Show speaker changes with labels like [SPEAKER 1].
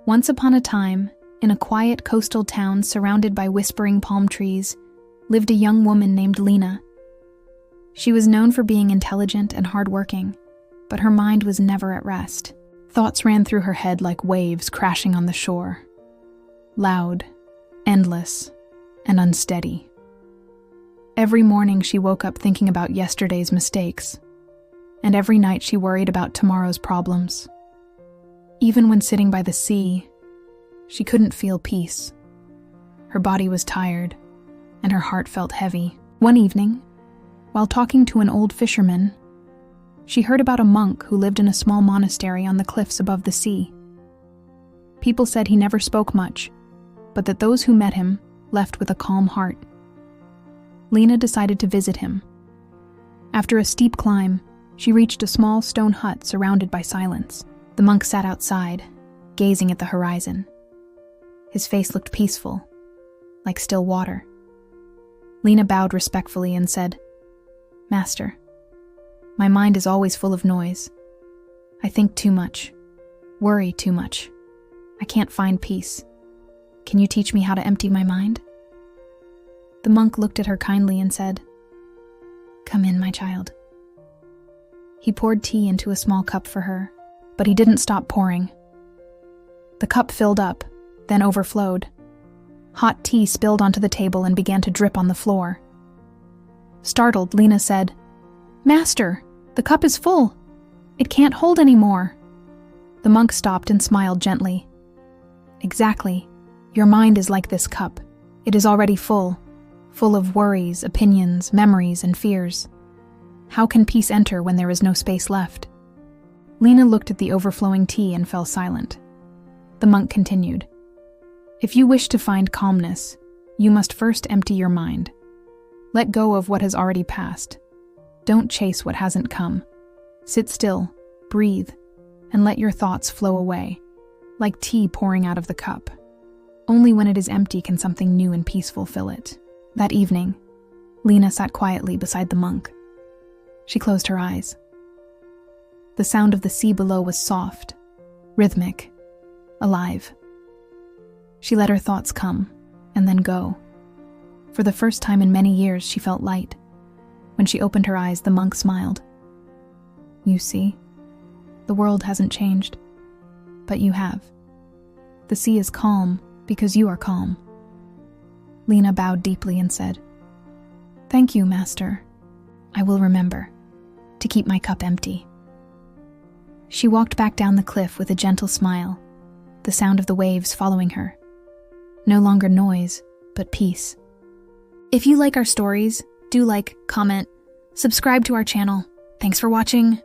[SPEAKER 1] Once upon a time, in a quiet coastal town surrounded by whispering palm trees, lived a young woman named Lena. She was known for being intelligent and hardworking, but her mind was never at rest. Thoughts ran through her head like waves crashing on the shore. Loud, endless, and unsteady. Every morning she woke up thinking about yesterday's mistakes, and every night she worried about tomorrow's problems. Even when sitting by the sea, she couldn't feel peace. Her body was tired, and her heart felt heavy. One evening, while talking to an old fisherman, she heard about a monk who lived in a small monastery on the cliffs above the sea. People said he never spoke much, but that those who met him left with a calm heart. Lena decided to visit him. After a steep climb, she reached a small stone hut surrounded by silence. The monk sat outside, gazing at the horizon. His face looked peaceful, like still water. Lena bowed respectfully and said, "Master, my mind is always full of noise. I think too much, worry too much. I can't find peace. Can you teach me how to empty my mind?" The monk looked at her kindly and said, "Come in, my child." He poured tea into a small cup for her, but he didn't stop pouring. The cup filled up, then overflowed. Hot tea spilled onto the table and began to drip on the floor. Startled, Lena said, "Master, the cup is full. It can't hold any more." The monk stopped and smiled gently. "Exactly. Your mind is like this cup. It is already full of worries, opinions, memories, and fears. How can peace enter when there is no space left?" Lena looked at the overflowing tea and fell silent. The monk continued, "If you wish to find calmness, you must first empty your mind. Let go of what has already passed. Don't chase what hasn't come. Sit still, breathe, and let your thoughts flow away, like tea pouring out of the cup. Only when it is empty can something new and peaceful fill it." That evening, Lena sat quietly beside the monk. She closed her eyes. The sound of the sea below was soft, rhythmic, alive. She let her thoughts come and then go. For the first time in many years, she felt light. When she opened her eyes, the monk smiled. "You see, the world hasn't changed, but you have. The sea is calm because you are calm." Lena bowed deeply and said, "Thank you, Master. I will remember to keep my cup empty." She walked back down the cliff with a gentle smile, the sound of the waves following her. No longer noise, but peace. If you like our stories, do like, comment, subscribe to our channel. Thanks for watching.